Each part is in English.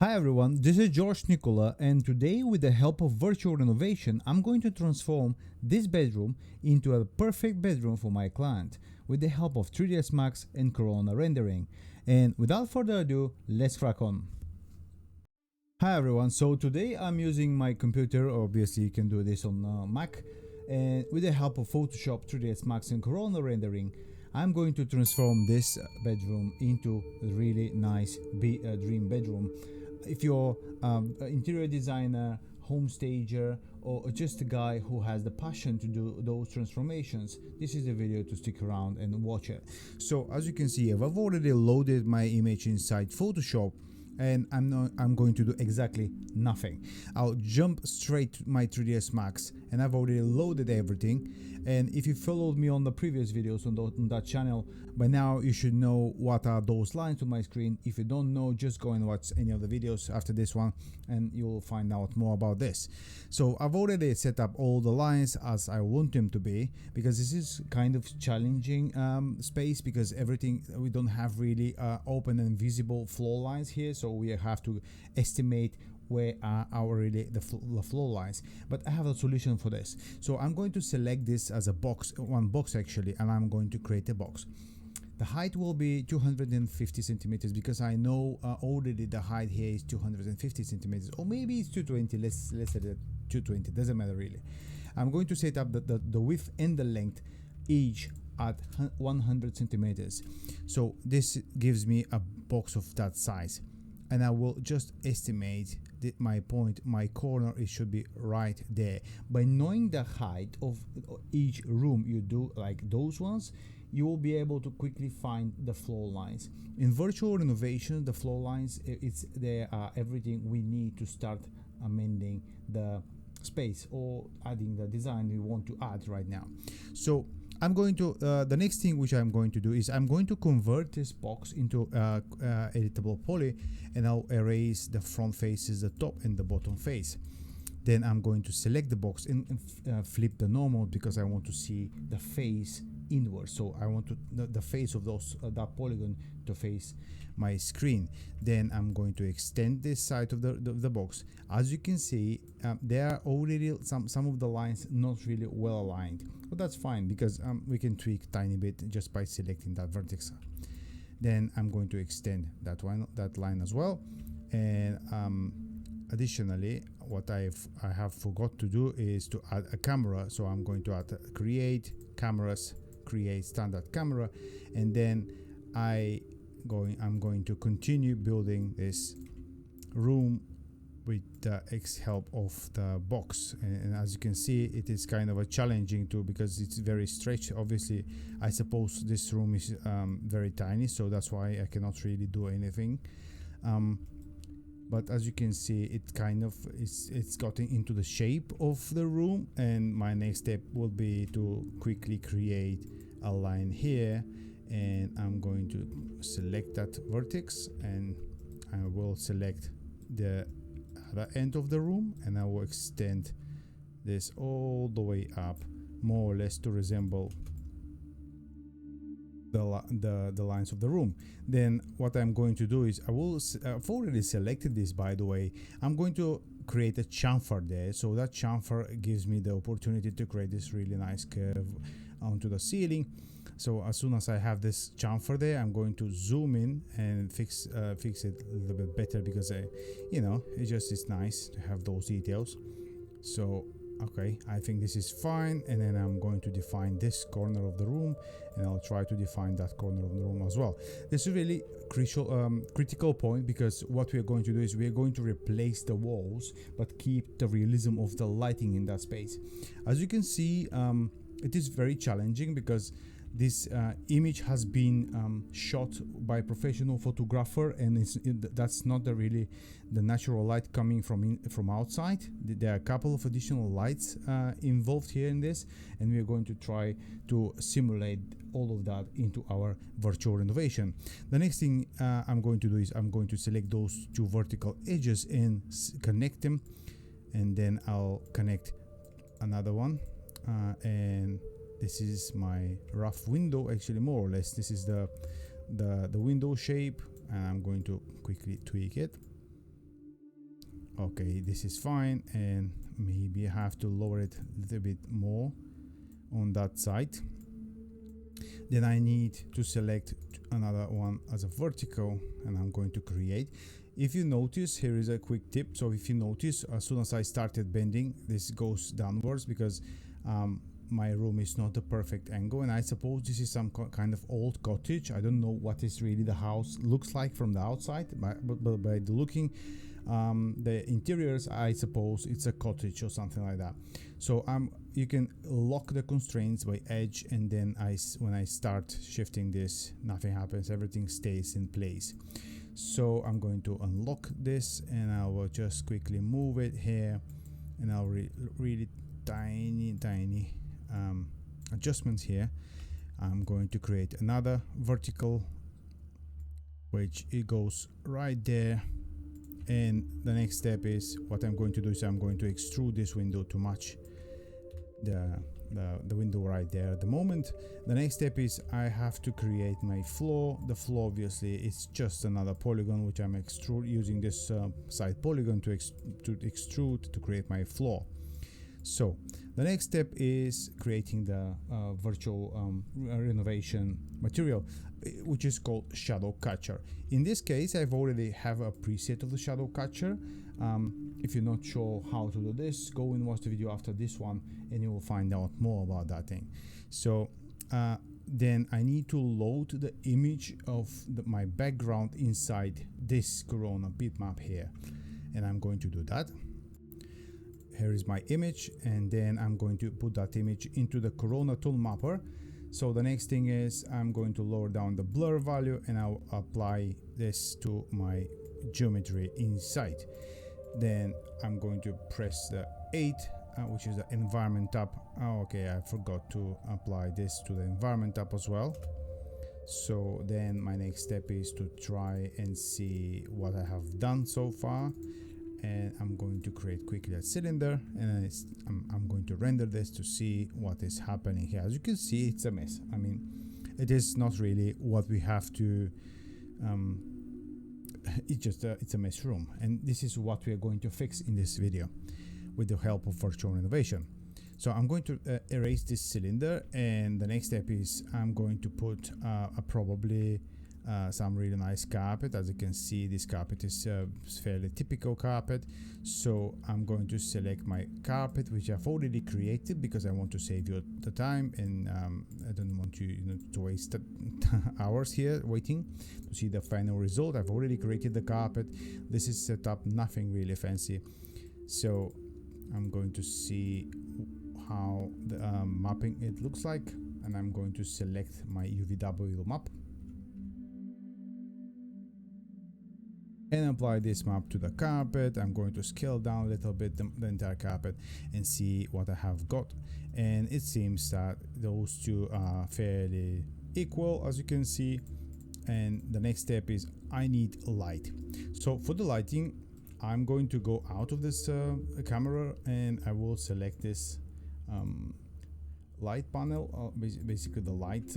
Hi everyone, this is George Nicola, and today with the help of virtual renovation, I'm going to transform this bedroom into a perfect bedroom for my client with the help of 3ds Max and Corona rendering. And without further ado, let's crack on. Hi everyone, so today I'm using my computer. Obviously you can do this on Mac, and with the help of Photoshop, 3ds Max and Corona rendering, I'm going to transform this bedroom into a really nice dream bedroom. If you're an interior designer, home stager, or just a guy who has the passion to do those transformations, this is the video to stick around and watch it. So as you can see, I've already loaded my image inside Photoshop, and I'm going to do exactly nothing. I'll jump straight to my 3ds Max, and I've already loaded everything. And if you followed me on the previous videos on that channel, by now you should know what are those lines on my screen. If you don't know, just go and watch any of the videos after this one and you'll find out more about this. So I've already set up all the lines as I want them to be, because this is kind of challenging space, because everything, we don't have really open and visible floor lines here, so we have to estimate where are our really the floor lines. But I have a solution for this. So I'm going to select this as a box, one box actually, and I'm going to create a box. The height will be 250 centimeters, because I know already the height here is 250 centimeters, or maybe it's 220. Let's say that 220, doesn't matter really. I'm going to set up the width and the length each at 100 centimeters. So this gives me a box of that size, and I will just estimate my point, my corner, it should be right there. By knowing the height of each room you do like those ones, you will be able to quickly find the floor lines. In virtual renovation, the floor lines, they are everything we need to start amending the space or adding the design we want to add right now. So I'm going to, the next thing which I'm going to do is I'm going to convert this box into editable poly, and I'll erase the front faces, the top and the bottom face. Then I'm going to select the box and flip the normal, because I want to see the face inward. So I want to the face of those that polygon to face my screen. Then I'm going to extend this side of the box. As you can see, there are already some of the lines not really well aligned, but that's fine, because we can tweak tiny bit just by selecting that vertex. Then I'm going to extend that line as well. And additionally, what I have forgot to do is to add a camera. So I'm going to add create cameras, create standard camera, and then I'm going to continue building this room with the help of the box. And as you can see, it is kind of a challenging too, because it's very stretched. Obviously, I suppose this room is very tiny, so that's why I cannot really do anything. But as you can see, it kind of it's gotten into the shape of the room, and my next step will be to quickly create a line here, and I'm going to select that vertex, and I will select the other end of the room, and I will extend this all the way up, more or less to resemble the lines of the room. Then what I'm going to do is I've already selected this, by the way. I'm going to create a chamfer there, so that chamfer gives me the opportunity to create this really nice curve onto the ceiling. So as soon as I have this chamfer there, I'm going to zoom in and fix it a little bit better, because it just is nice to have those details. So okay, I think this is fine. And then I'm going to define this corner of the room, and I'll try to define that corner of the room as well. This is really critical point, because what we are going to do is we are going to replace the walls but keep the realism of the lighting in that space. As you can see, it is very challenging, because this image has been shot by a professional photographer, and that's not really the natural light coming from outside. There are a couple of additional lights involved here in this, and we are going to try to simulate all of that into our virtual renovation. The next thing I'm going to do is I'm going to select those two vertical edges and connect them, and then I'll connect another one, and this is my rough window. Actually, more or less, this is the window shape, and I'm going to quickly tweak it. Okay, this is fine, and maybe I have to lower it a little bit more on that side. Then I need to select another one as a vertical, and I'm going to create. If you notice, here is a quick tip. So if you notice, as soon as I started bending, this goes downwards because my room is not a perfect angle, and I suppose this is some kind of old cottage. I don't know what is really the house looks like from the outside, but by the looking the interiors, I suppose it's a cottage or something like that. So you can lock the constraints by edge, and then when I start shifting this, nothing happens, everything stays in place. So I'm going to unlock this, and I will just quickly move it here, and I'll really tiny adjustments here. I'm going to create another vertical, which it goes right there. And the next step is, what I'm going to do is I'm going to extrude this window to match the window right there at the moment. The next step is I have to create my floor. The floor obviously is just another polygon, which I'm using this side polygon to extrude to create my floor. So the next step is creating the virtual renovation material, which is called Shadow Catcher. In this case, I've already have a preset of the Shadow Catcher. If you're not sure how to do this, go and watch the video after this one, and you will find out more about that thing. So then I need to load the image of my background inside this Corona bitmap here, and I'm going to do that. Here is my image, and then I'm going to put that image into the Corona tool mapper. So the next thing is I'm going to lower down the blur value, and I'll apply this to my geometry inside. Then I'm going to press the 8, which is the environment tab. Oh, okay, I forgot to apply this to the environment tab as well. So then my next step is to try and see what I have done so far. And I'm going to create quickly a cylinder, and I'm going to render this to see what is happening here. As you can see, it's a mess. I mean, it is not really what we have to it's a mess room, and this is what we are going to fix in this video with the help of virtual renovation. So I'm going to erase this cylinder, and the next step is I'm going to put probably some really nice carpet. As you can see, this carpet is fairly typical carpet. So I'm going to select my carpet, which I've already created because I want to save you the time, and I don't want you, to waste hours here waiting to see the final result. I've already created the carpet. This is set up, nothing really fancy. So I'm going to see how the mapping it looks like, and I'm going to select my UVW map and apply this map to the carpet. I'm going to scale down a little bit the entire carpet and see what I have got, and it seems that those two are fairly equal, as you can see. And the next step is I need light. So for the lighting, I'm going to go out of this camera, and I will select this light panel, basically the light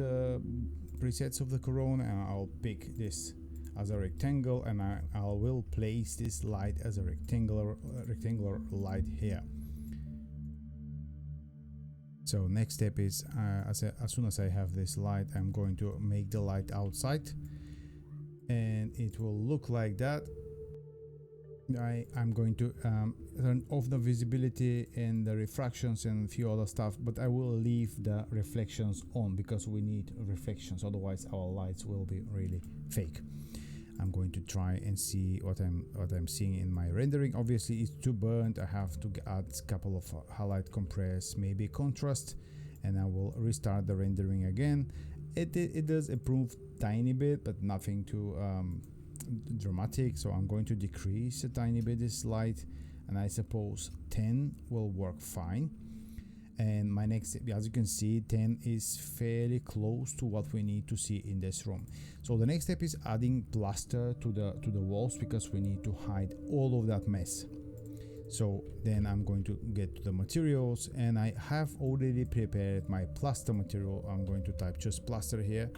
presets of the Corona, and I'll pick this as a rectangle, and I will place this light as a rectangular light here. So next step is as soon as I have this light, I'm going to make the light outside, and it will look like that. I'm going to turn off the visibility and the refractions and a few other stuff, but I will leave the reflections on because we need reflections, otherwise our lights will be really fake. I'm going to try and see what I'm seeing in my rendering. Obviously it's too burnt. I have to add a couple of highlight compress, maybe contrast, and I will restart the rendering again. It does improve tiny bit, but nothing too dramatic. So I'm going to decrease a tiny bit this light, and I suppose 10 will work fine. And my next step, as you can see, 10 is fairly close to what we need to see in this room. So the next step is adding plaster to the walls, because we need to hide all of that mess. So then I'm going to get to the materials, and I have already prepared my plaster material. I'm going to type just plaster here,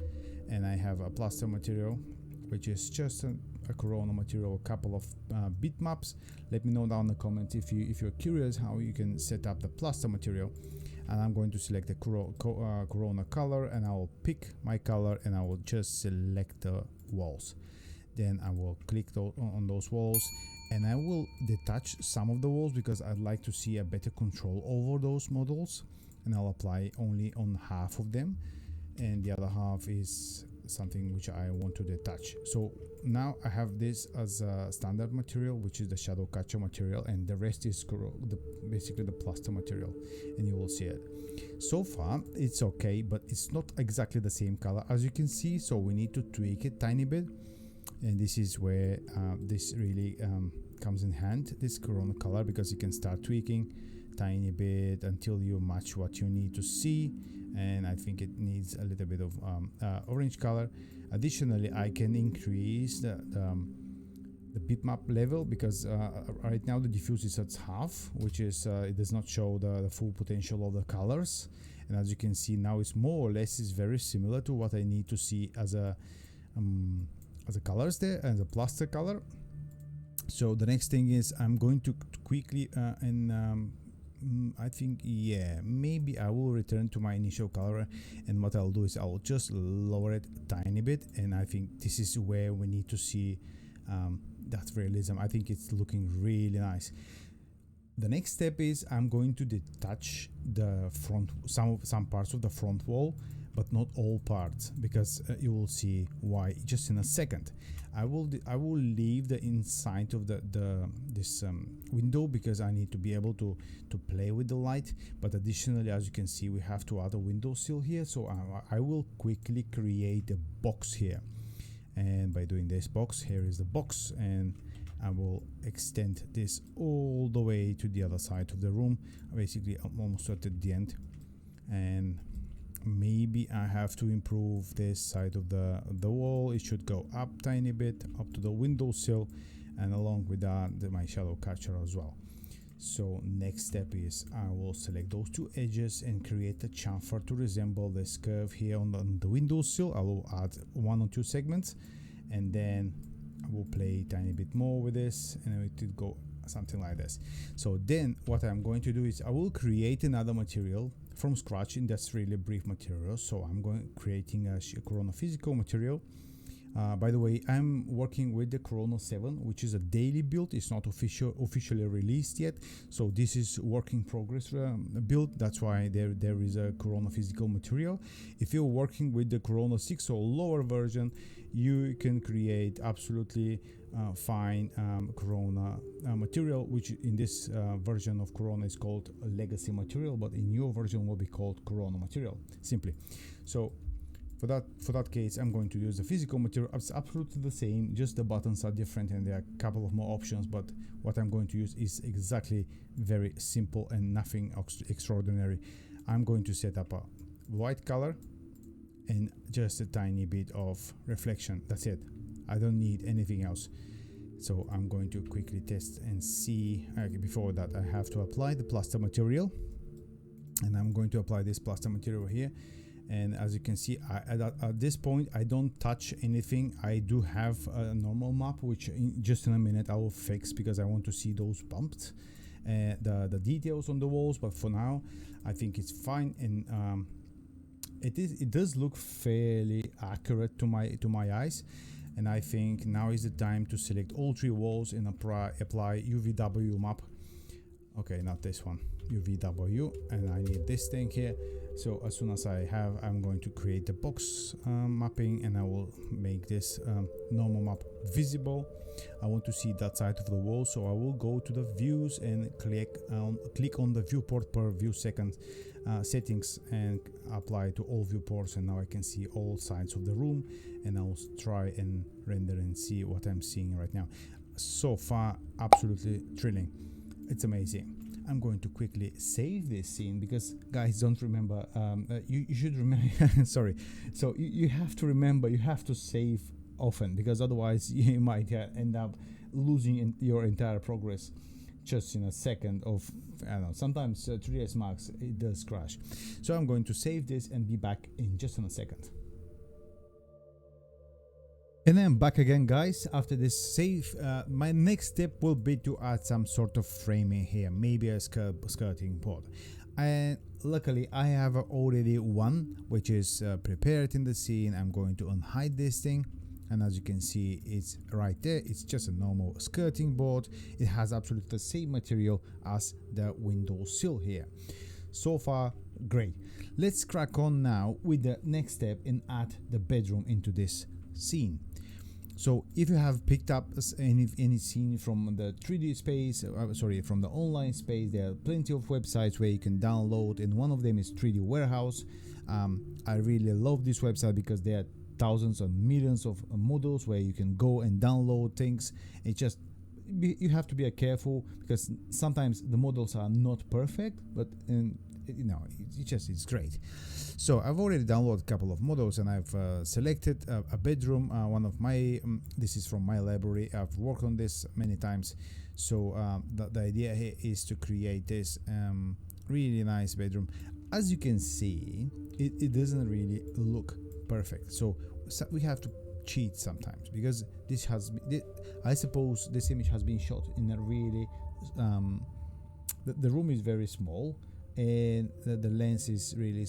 and I have a plaster material, which is just a Corona material, a couple of bitmaps. Let me know down in the comments if you're curious how you can set up the plaster material. And I'm going to select the Corona color, and I will pick my color, and I will just select the walls. Then I will click on those walls, and I will detach some of the walls because I'd like to see a better control over those models, and I'll apply only on half of them, and the other half is something which I want to detach. So now I have this as a standard material, which is the shadow catcher material, and the rest is basically the plaster material, and you will see it. So far it's okay, but it's not exactly the same color as you can see, so we need to tweak it tiny bit, and this is where this really comes in hand, this Corona color, because you can start tweaking tiny bit until you match what you need to see. And I think it needs a little bit of orange color. Additionally, I can increase the bitmap level, because right now the diffuse is at half, which is it does not show the full potential of the colors. And as you can see now, it's more or less is very similar to what I need to see as a colors there, and the plaster color. So the next thing is I'm going to quickly I think, yeah, maybe I will return to my initial color, and what I'll do is I'll just lower it tiny bit, and I think this is where we need to see that realism. I think it's looking really nice. The next step is I'm going to detach the front, some parts of the front wall, but not all parts, because you will see why just in a second. I will leave the inside of this window, because I need to be able to play with the light. But additionally, as you can see, we have to add a window sill here, so I will quickly create a box here. And by doing this box, here is the box, and I will extend this all the way to the other side of the room, basically almost at the end. And maybe I have to improve this side of the wall. It should go up tiny bit, up to the windowsill, and along with that my shadow catcher as well. So next step is I will select those two edges and create a chamfer to resemble this curve here on the windowsill. I will add 1 or 2 segments, and then I will play a tiny bit more with this, and it will go something like this. So then what I'm going to do is I will create another material from scratch, and that's really brief material. So I'm creating a Corona physical material. By the way, I'm working with the Corona 7, which is a daily build. It's not officially released yet, so this is work in progress build. That's why there is a Corona physical material. If you're working with the Corona 6 or lower version, you can create absolutely fine Corona material, which in this version of Corona is called a legacy material, but in your version will be called Corona material simply. So for that case, I'm going to use the physical material. It's absolutely the same, just the buttons are different and there are a couple of more options, but what I'm going to use is exactly very simple and nothing extraordinary. I'm going to set up a white color and just a tiny bit of reflection. That's it. I don't need anything else. So I'm going to quickly test and see. Before that, I have to apply the plaster material, and I'm going to apply this plaster material here. And as you can see, at this point I don't touch anything. I do have a normal map, which just in a minute I will fix, because I want to see those bumps, the details on the walls. But for now I think it's fine, and it does look fairly accurate to my eyes. And I think now is the time to select all 3 walls and apply UVW map. Okay, not this one, UVW, and I need this thing here. So as soon as I'm going to create the box mapping, and I will make this normal map visible. I want to see that side of the wall, so I will go to the views and click on the viewport per view second settings and apply to all viewports, and now I can see all sides of the room, and I'll try and render and see what I'm seeing right now. So far, absolutely thrilling. It's amazing. I'm going to quickly save this scene, because guys don't remember, you should remember sorry, so you have to remember, you have to save often, because otherwise you might end up losing your entire progress just in a second of, I don't know, sometimes 3ds Max, it does crash. So I'm going to save this and be back in just in a second. And then back again, guys. After this save, my next step will be to add some sort of framing here, maybe a skirting board. And luckily I have already one which is prepared in the scene. I'm going to unhide this thing, and as you can see, it's right there. It's just a normal skirting board. It has absolutely the same material as the window sill here. So far great. Let's crack on now with the next step and add the bedroom into this scene. So if you have picked up any scene from the 3D space, from the online space, there are plenty of websites where you can download, and one of them is 3D Warehouse. I really love this website because there are thousands and millions of models where you can go and download things. It just you have to be careful because sometimes the models are not perfect, but it's great. So I've already downloaded a couple of models, and I've selected a bedroom. One of my this is from my library. I've worked on this many times. So the idea here is to create this really nice bedroom. As you can see, it doesn't really look perfect. So we have to cheat sometimes because this has I suppose this image has been shot in a really the room is very small, and the lens is really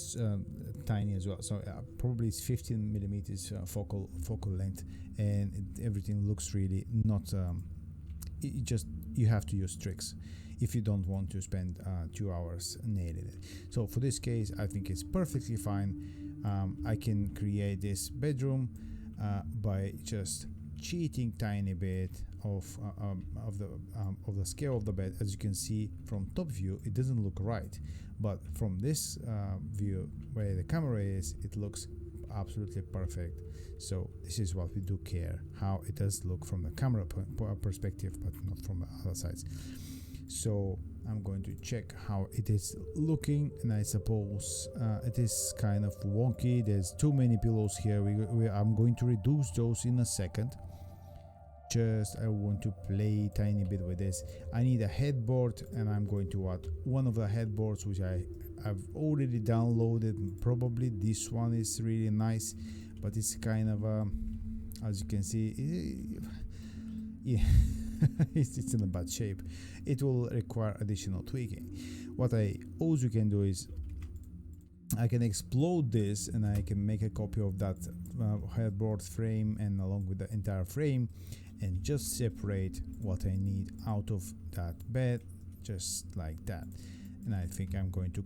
tiny as well. So probably it's 15 millimeters focal length, and everything looks really not. You have to use tricks if you don't want to spend 2 hours nailing it. So for this case, I think it's perfectly fine. I can create this bedroom by just cheating tiny bit of the scale of the bed. As you can see from top view, it doesn't look right, but from this view where the camera is, it looks absolutely perfect. So this is what we do care, how it does look from the camera perspective, but not from the other sides. So I'm going to check how it is looking, and I suppose it is kind of wonky. There's too many pillows here. I'm going to reduce those in a second. I want to play a tiny bit with this. I need a headboard, and I'm going to add one of the headboards which I've already downloaded. Probably this one is really nice, but it's kind of as you can see, yeah. it's in a bad shape. It will require additional tweaking. What I also can do is I can explode this, and I can make a copy of that headboard frame and along with the entire frame, and just separate what I need out of that bed, just like that. And I think I'm going to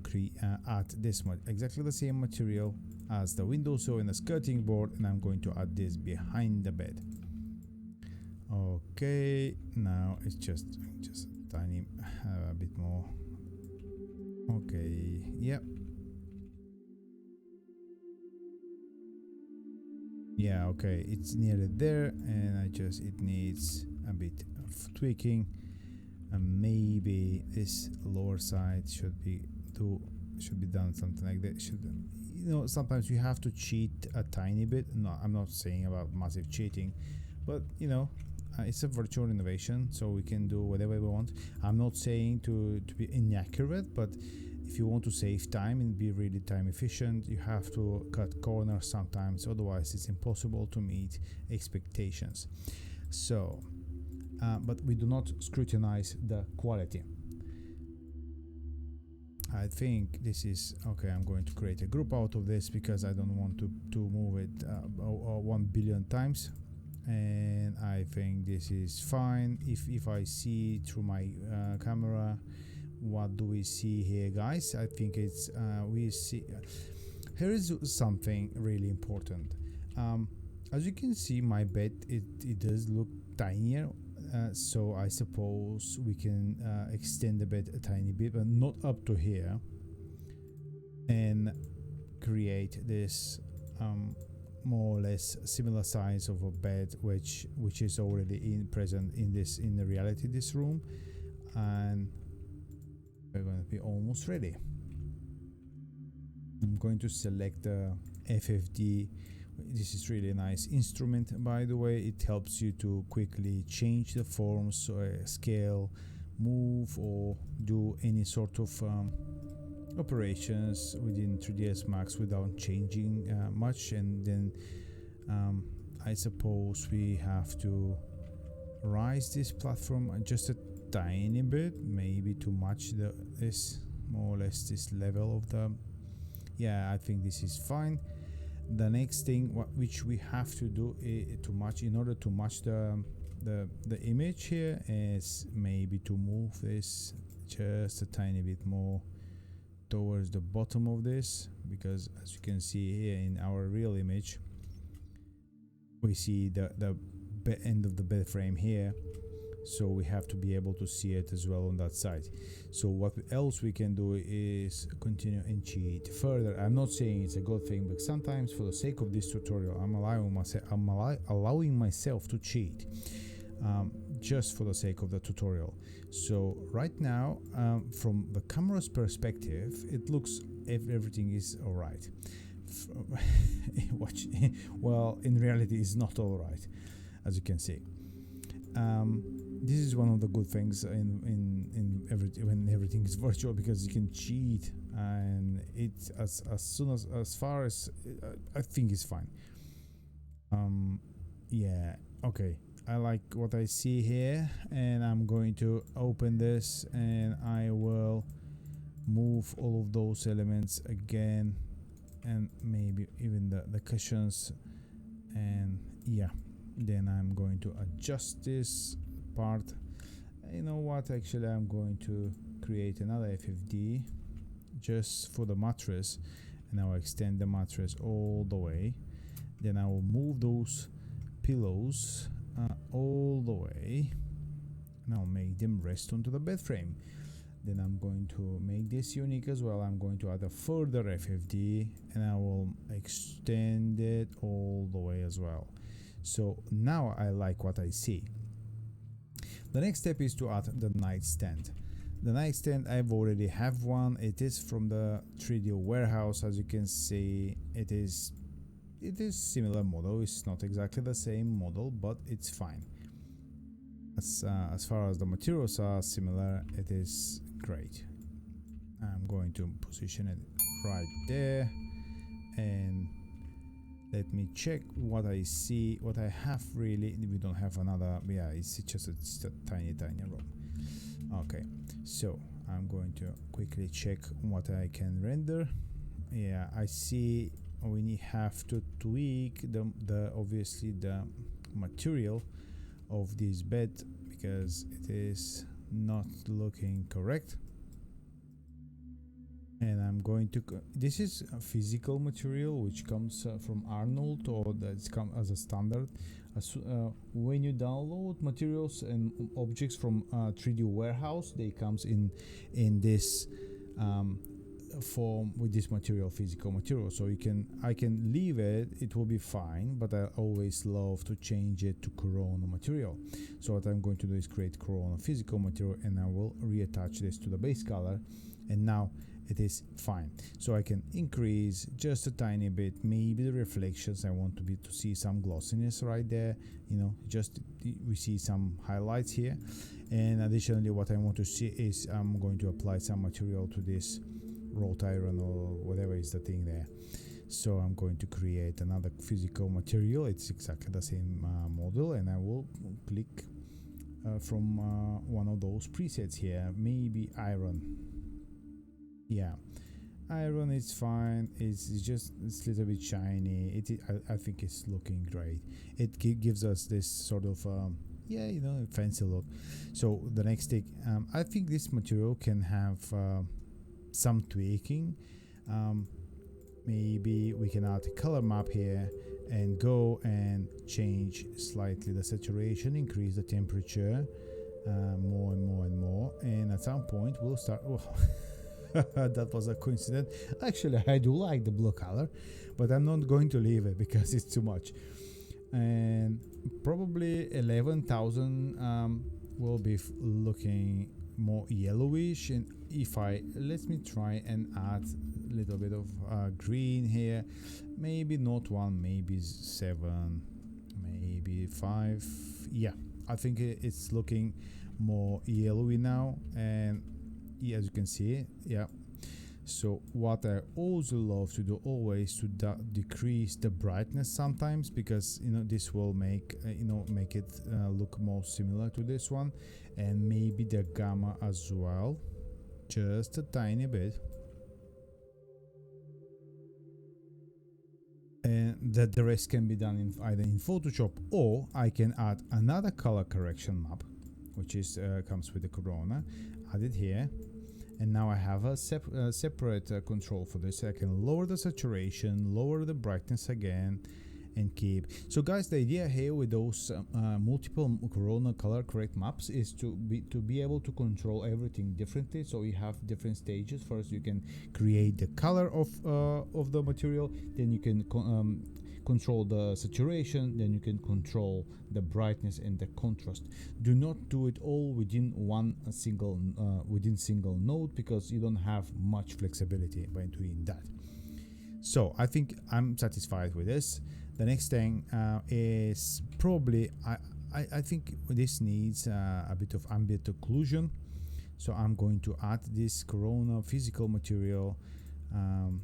add this exactly the same material as the windowsill and the skirting board, and I'm going to add this behind the bed. Okay, now it's just a tiny a bit more. Okay, yep. Yeah, okay, it's nearly there, and it needs a bit of tweaking, and maybe this lower side should be done something like that. Sometimes you have to cheat a tiny bit. No, I'm not saying about massive cheating, but it's a virtual innovation, so we can do whatever we want. I'm not saying to be inaccurate, but if you want to save time and be really time efficient, you have to cut corners sometimes, otherwise it's impossible to meet expectations. So but we do not scrutinize the quality. I think this is okay. I'm going to create a group out of this because I don't want to move it 1 billion times, and I think this is fine. If I see through my camera, what do we see here, guys? I think it's we see here is something really important. As you can see, my bed it does look tinier, so I suppose we can extend the bed a tiny bit, but not up to here, and create this more or less similar size of a bed which is already present in the reality this room, and we're going to be almost ready. I'm going to select the FFD. This is really a nice instrument, by the way. It helps you to quickly change the forms, scale, move, or do any sort of operations within 3ds Max without changing much. And then I suppose we have to rise this platform just a tiny bit, maybe to match this more or less this level of the. Yeah, I think this is fine. The next thing which we have to do to match, in order to match the image here, is maybe to move this just a tiny bit more towards the bottom of this, because as you can see here in our real image, we see the end of the bed frame here, so we have to be able to see it as well on that side. So what else we can do is continue and cheat further. I'm not saying it's a good thing, but sometimes for the sake of this tutorial, I'm allowing myself to cheat, just for the sake of the tutorial. So right now, from the camera's perspective, it looks everything is all right. Well, in reality, it's not all right, as you can see. This is one of the good things when everything is virtual, because you can cheat, and it's as far as I think it's fine. Yeah, okay, I like what I see here, and I'm going to open this, and I will move all of those elements again, and maybe even the cushions, and yeah, then I'm going to adjust this part. You know what, actually I'm going to create another FFD just for the mattress, and I will extend the mattress all the way. Then I will move those pillows all the way, and I'll make them rest onto the bed frame. Then I'm going to make this unique as well. I'm going to add a further FFD, and I will extend it all the way as well. So now I like what I see. The next step is to add the nightstand. The nightstand, I've already have one. It is from the 3D warehouse. As you can see, it is similar model. It's not exactly the same model, but it's fine. As far as the materials are similar, it is great. I'm going to position it right there, and let me check what I see, what I have. Really, we don't have another. Yeah, it's just a tiny room. Okay, so I'm going to quickly check what I can render. Yeah, I see we have to tweak the obviously the material of this bed, because it is not looking correct. And I'm going to this is a physical material which comes from Arnold, or that's come as a standard. When you download materials and objects from 3D warehouse, they comes in this form with this material, physical material. So I can leave it will be fine, but I always love to change it to Corona material. So what I'm going to do is create Corona physical material, and I will reattach this to the base color, and now it is fine. So I can increase just a tiny bit, maybe the reflections. I want to see some glossiness right there, just we see some highlights here. And additionally, what I want to see is I'm going to apply some material to this wrought iron or whatever is the thing there. So I'm going to create another physical material. It's exactly the same model, and I will click from one of those presets here, maybe iron. Yeah, iron is fine. It's a little bit shiny. I think it's looking great. It gives us this sort of fancy look. So the next thing, I think this material can have some tweaking. Maybe we can add a color map here and go and change slightly the saturation, increase the temperature more and more, and at some point we'll start. That was a coincidence. Actually, I do like the blue color, but I'm not going to leave it because it's too much. And probably 11,000 will be looking more yellowish. And let me try and add a little bit of green here, maybe not 1, maybe 7, maybe 5. Yeah, I think it's looking more yellowy now, and as you can see, yeah, So what I also love to do always to decrease the brightness sometimes, because this will make make it look more similar to this one, and maybe the gamma as well, just a tiny bit. And that the rest can be done in either in Photoshop, or I can add another color correction map, which is comes with the Corona. Add it here, and now I have a separate control for this. I can lower the saturation, lower the brightness again, and keep. So guys, the idea here with those multiple Corona color correct maps is to be able to control everything differently. So you have different stages. First you can create the color of the material, then you can control the saturation, then you can control the brightness and the contrast. Do not do it all within single node, because you don't have much flexibility by doing that. So I think I'm satisfied with this. The next thing is probably I think this needs a bit of ambient occlusion. So I'm going to add this Corona physical material, and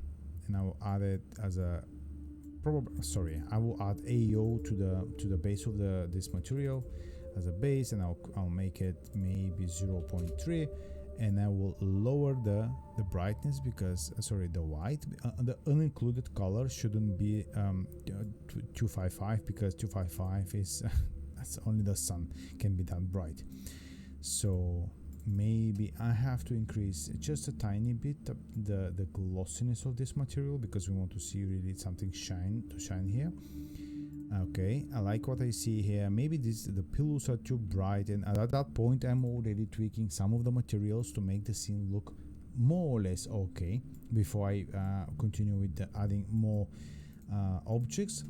I will add it as a I will add AO to the base of this material as a base, and I'll make it maybe 0.3, and I will lower the brightness, because the white, the unincluded color shouldn't be 255, because 255 is that's only the sun can be that bright. So maybe I have to increase just a tiny bit the glossiness of this material, because we want to see really something shine here. Okay, I like what I see here. Maybe the pillows are too bright, and at that point I'm already tweaking some of the materials to make the scene look more or less okay before I continue with adding more objects.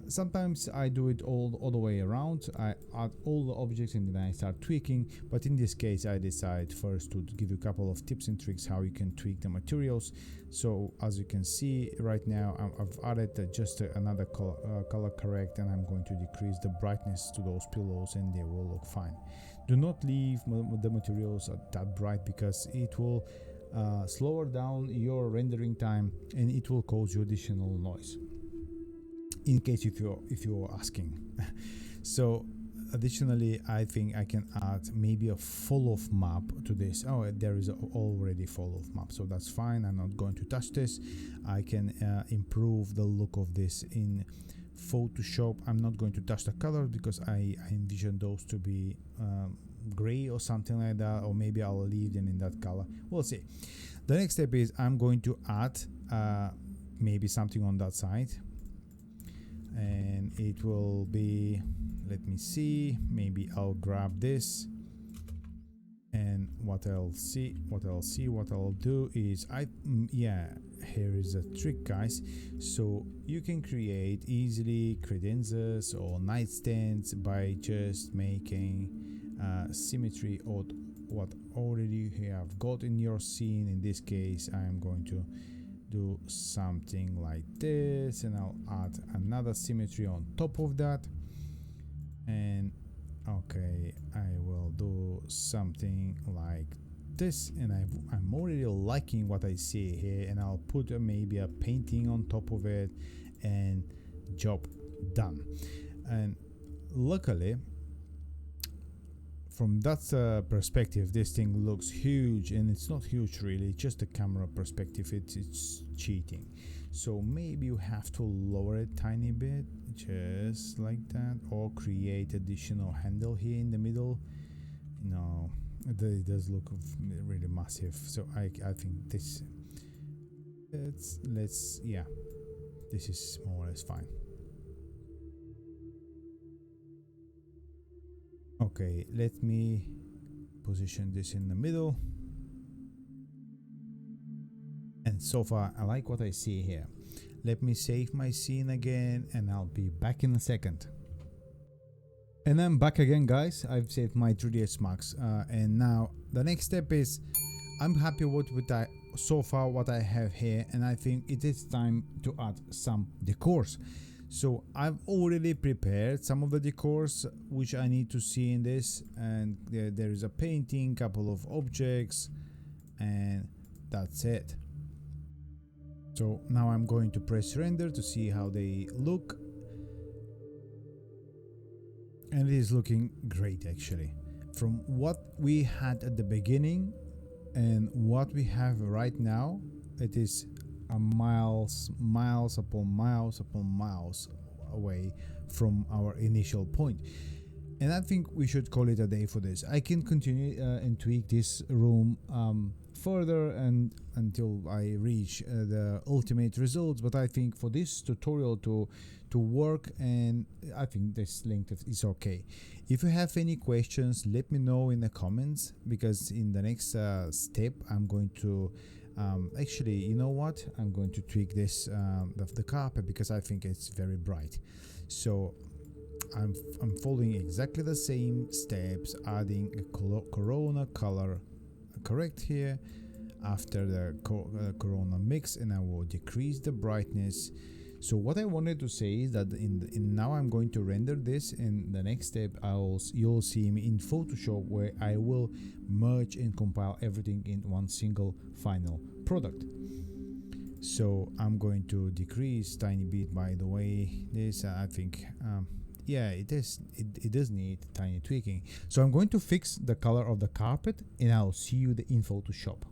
Sometimes I do it all the way around. I add all the objects and then I start tweaking, but in this case I decide first to give you a couple of tips and tricks how you can tweak the materials. So as you can see right now, I've added just another color correct, and I'm going to decrease the brightness to those pillows, and they will look fine. Do not leave the materials that bright, because it will slow down your rendering time and it will cause you additional noise, in case if you're asking. So additionally, I think I can add maybe a follow-off map to this. Oh, there is already follow-off map, so that's fine. I'm not going to touch this. I can improve the look of this in Photoshop. I'm not going to touch the color, because I envision those to be gray or something like that, or maybe I'll leave them in that color. We'll see. The next step is I'm going to add maybe something on that side, and it will be, let me see, maybe I'll grab this, and what I'll do is here is a trick, guys. So you can create easily credenzas or nightstands by just making symmetry of what already you have got in your scene. In this case, I'm going to do something like this, and I'll add another symmetry on top of that, and okay, I will do something like this, and I'm already liking what I see here, and I'll put maybe a painting on top of it, and job done. And luckily, from that perspective, this thing looks huge, and it's not huge really, just the camera perspective, it's cheating. So maybe you have to lower it tiny bit, just like that, or create additional handle here in the middle. No, it does look really massive. So I think this, this is more or less fine. Okay, let me position this in the middle, and so far I like what I see here. Let me save my scene again, and I'll be back in a second. And I'm back again, guys. I've saved my 3ds Max, and now the next step is I'm happy with so far what I have here, and I think it is time to add some decors. So I've already prepared some of the decors which I need to see in this, and there is a painting, couple of objects, and that's it. So now I'm going to press render to see how they look, and it is looking great actually. From what we had at the beginning and what we have right now, it is a miles upon miles away from our initial point. And I think we should call it a day for this. I can continue and tweak this room further and until I reach the ultimate results, but I think for this tutorial to work, and I think this length is okay. If you have any questions, let me know in the comments, because in the next step I'm going to actually, you know what, I'm going to tweak this the carpet, because I think it's very bright. So I'm following exactly the same steps, adding a Corona color correct here after the Corona mix, and I will decrease the brightness. So what I wanted to say is that now I'm going to render this. In the next step, you'll see me in Photoshop, where I will merge and compile everything in one single final product. So I'm going to decrease tiny bit, by the way. This I think yeah, it does need tiny tweaking. So I'm going to fix the color of the carpet, and I'll see you in Photoshop.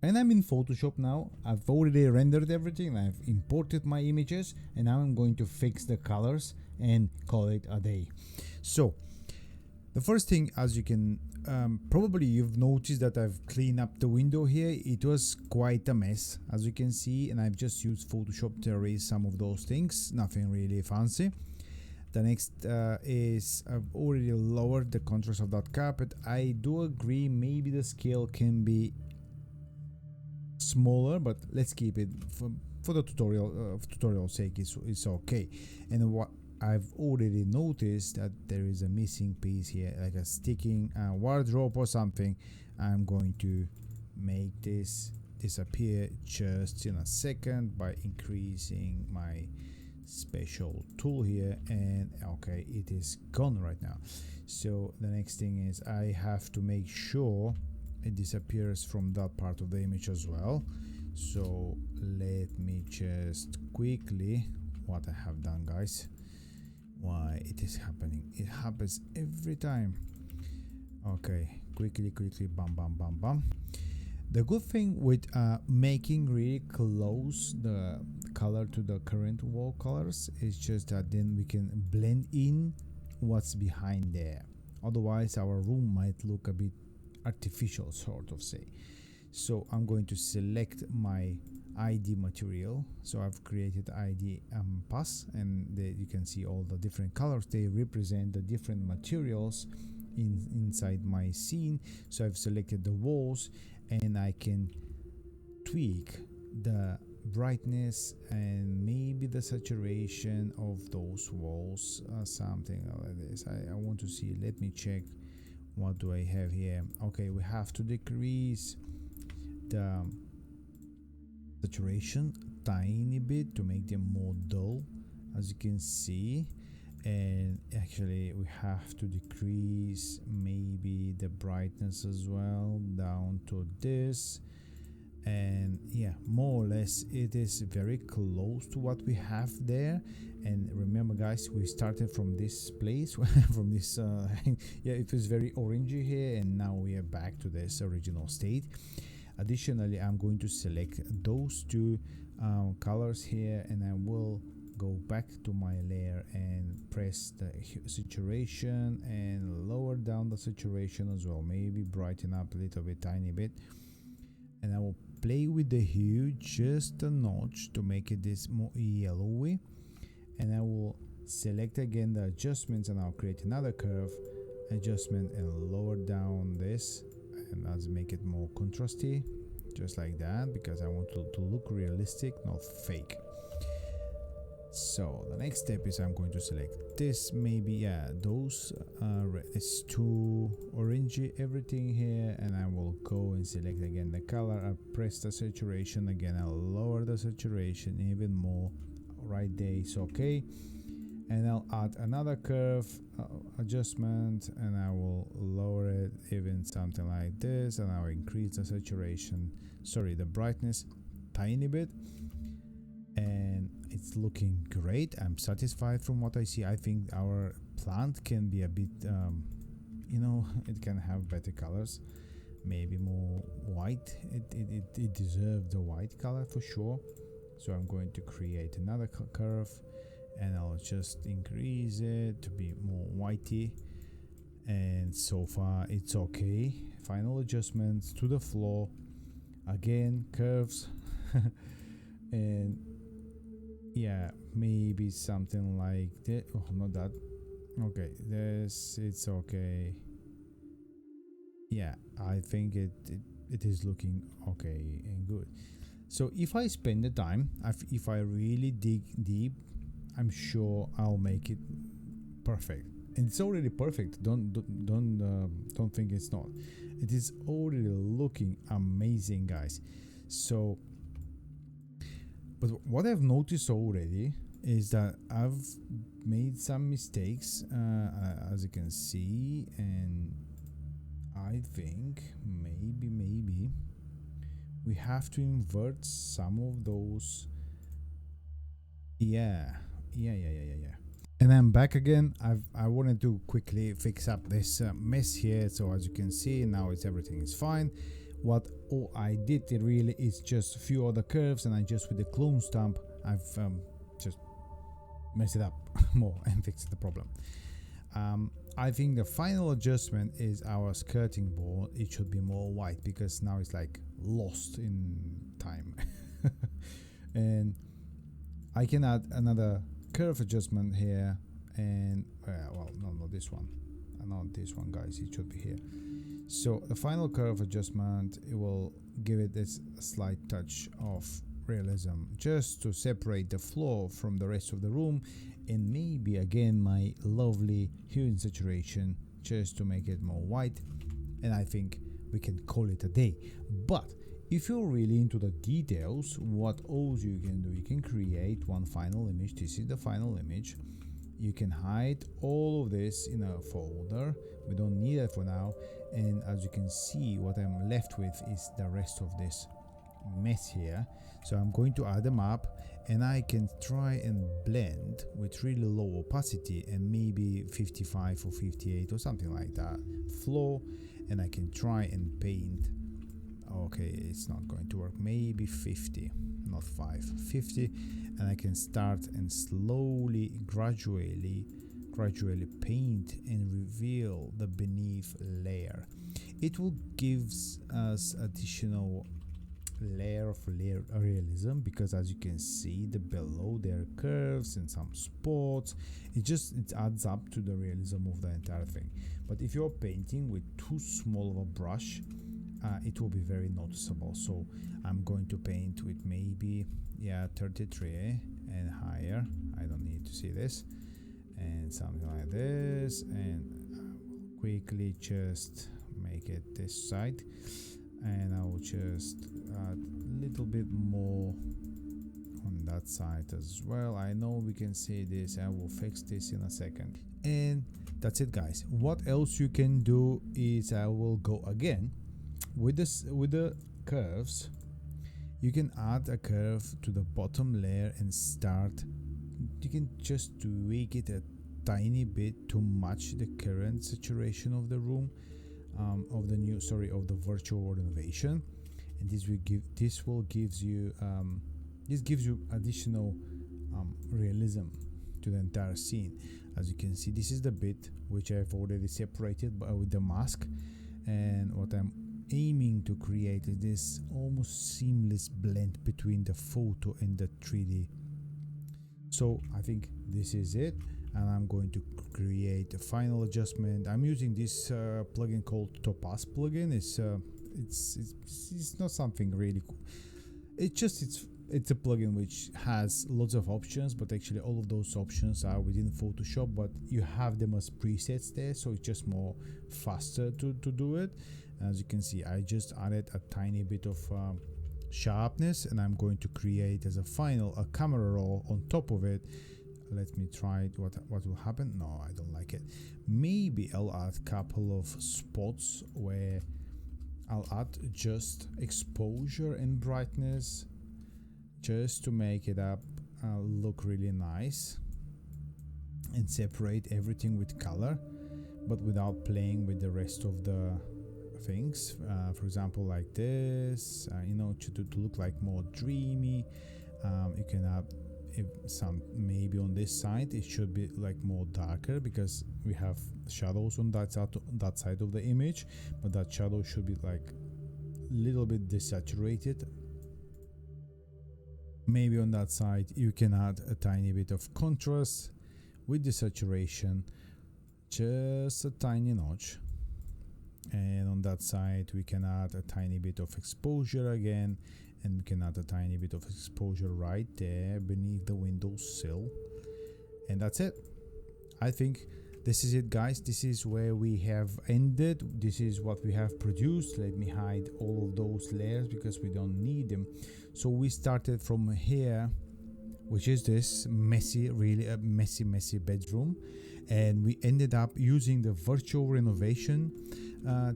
And I'm in Photoshop now. I've already rendered everything, I've imported my images, and now I'm going to fix the colors and call it a day. So the first thing, as you can probably you've noticed that I've cleaned up the window here. It was quite a mess, as you can see, and I've just used Photoshop to erase some of those things. Nothing really fancy. The next is I've already lowered the contrast of that carpet. I do agree maybe the scale can be smaller, but let's keep it for the tutorial sake. It's okay. And what I've already noticed that there is a missing piece here, like a sticking wardrobe or something. I'm going to make this disappear just in a second by increasing my special tool here, and okay, it is gone right now. So the next thing is I have to make sure it disappears from that part of the image as well. So let me just quickly, what I have done, guys, why it is happening, it happens every time. Okay, quickly, bam. The good thing with making really close the color to the current wall colors is just that then we can blend in what's behind there. Otherwise our room might look a bit artificial, sort of say. So I'm going to select my ID material. So I've created ID pass, and you can see all the different colors. They represent the different materials inside my scene. So I've selected the walls, and I can tweak the brightness and maybe the saturation of those walls, something like this. I want to see, let me check, what do I have here? Okay, we have to decrease the saturation tiny bit to make them more dull, as you can see. And actually we have to decrease maybe the brightness as well down to this, and yeah, more or less it is very close to what we have there. And remember, guys, we started from this place from this yeah, it was very orangey here, and now we are back to this original state. Additionally, I'm going to select those two colors here, and I will go back to my layer and press the saturation and lower down the saturation as well, maybe brighten up a little bit, tiny bit, and I will play with the hue just a notch to make it this more yellowy. And I will select again the adjustments, and I'll create another curve adjustment and lower down this, and I'll make it more contrasty, just like that, because I want to look realistic, not fake. So the next step is I'm going to select this, maybe, yeah, those it's too orangey everything here, and I will go and select again the color. I press the saturation again, I'll lower the saturation even more, right there is okay, and I'll add another curve adjustment, and I will lower it even something like this, and I'll increase the saturation, sorry, the brightness tiny bit, and it's looking great. I'm satisfied from what I see. I think our plant can be a bit you know, it can have better colors, maybe more white. It deserves the white color for sure. So I'm going to create another curve, and I'll just increase it to be more whitey, and so far it's okay. Final adjustments to the floor, again curves and yeah, maybe something like that. Oh, not that. Okay, this, it's okay. Yeah, I think it is looking okay and good. So if I spend the time, if I really dig deep, I'm sure I'll make it perfect. And it's already perfect. Don't think it's not. It is already looking amazing, guys. So, but what I've noticed already is that I've made some mistakes, as you can see, and I think maybe we have to invert some of those. Yeah. And I'm back again. I wanted to quickly fix up this mess here. So as you can see, now everything is fine. What all I did really is just a few other curves, and I just with the clone stamp I've just messed it up more and fixed the problem. I think the final adjustment is our skirting board. It should be more white because now it's like lost in time. And I can add another curve adjustment here, and well, not this one, not this one, guys. It should be here. So the final curve adjustment, it will give it this slight touch of realism, just to separate the floor from the rest of the room, and maybe again my lovely hue and saturation, just to make it more white. And I think we can call it a day. But if you're really into the details, what also you can do, you can create one final image. This is the final image. You can hide all of this in a folder. We don't need it for now. And as you can see, what I'm left with is the rest of this mess here. So I'm going to add them up, and I can try and blend with really low opacity, and maybe 55 or 58 or something like that flow, and I can try and paint. Okay, it's not going to work. Maybe 50, not 5, 50, and I can start and slowly, gradually paint and reveal the beneath layer. It will give us additional layer of realism, because as you can see, the below there are curves and some spots. It adds up to the realism of the entire thing. But if you're painting with too small of a brush, it will be very noticeable. So I'm going to paint with maybe 33 and higher. I don't need to see this, and something like this, and quickly just make it this side, and I will just add a little bit more on that side as well. I know we can see this. I will fix this in a second. And that's it, guys. What else you can do is I will go again with the curves. You can add a curve to the bottom layer and start. You can just tweak it a tiny bit to match the current saturation of the room, of the virtual renovation, and this gives you additional realism to the entire scene. As you can see, this is the bit which I've already separated with the mask, and what I'm aiming to create is this almost seamless blend between the photo and the 3D. So I think this is it, and I'm going to create a final adjustment. I'm using this plugin called Topaz plugin. It's not something really cool. It's a plugin which has lots of options, but actually all of those options are within Photoshop, but you have them as presets there, so it's just more faster to do it. As you can see, I just added a tiny bit of sharpness, and I'm going to create as a final a camera roll on top of it. Let me try it. What will happen? No, I don't like it. Maybe I'll add a couple of spots where I'll add just exposure and brightness, just to make it up look really nice and separate everything with color, but without playing with the rest of the things. For example, like this, you know, to look like more dreamy. You can add some, maybe on this side it should be like more darker because we have shadows on that side of the image, but that shadow should be like a little bit desaturated. Maybe on that side you can add a tiny bit of contrast with the saturation, just a tiny notch. And on that side we can add a tiny bit of exposure again, and we can add a tiny bit of exposure right there beneath the windowsill, and that's it. I think this is it, guys. This is where we have ended. This is what we have produced. Let me hide all of those layers because we don't need them. So we started from here, which is this messy, really a messy bedroom, and we ended up using the virtual renovation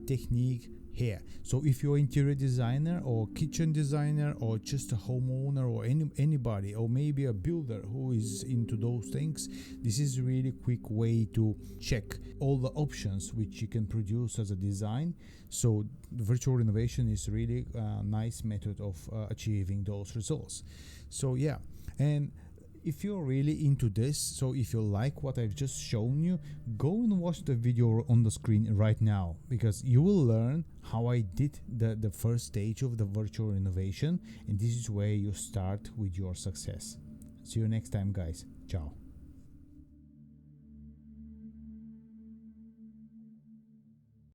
technique here. So if you're interior designer or kitchen designer or just a homeowner or anybody, or maybe a builder who is into those things, this is a really quick way to check all the options which you can produce as a design. So the virtual renovation is really a nice method of achieving those results. So yeah, and if you're really into this, so if you like what I've just shown you, go and watch the video on the screen right now, because you will learn how I did the first stage of the virtual renovation, and this is where you start with your success. See you next time, guys. Ciao.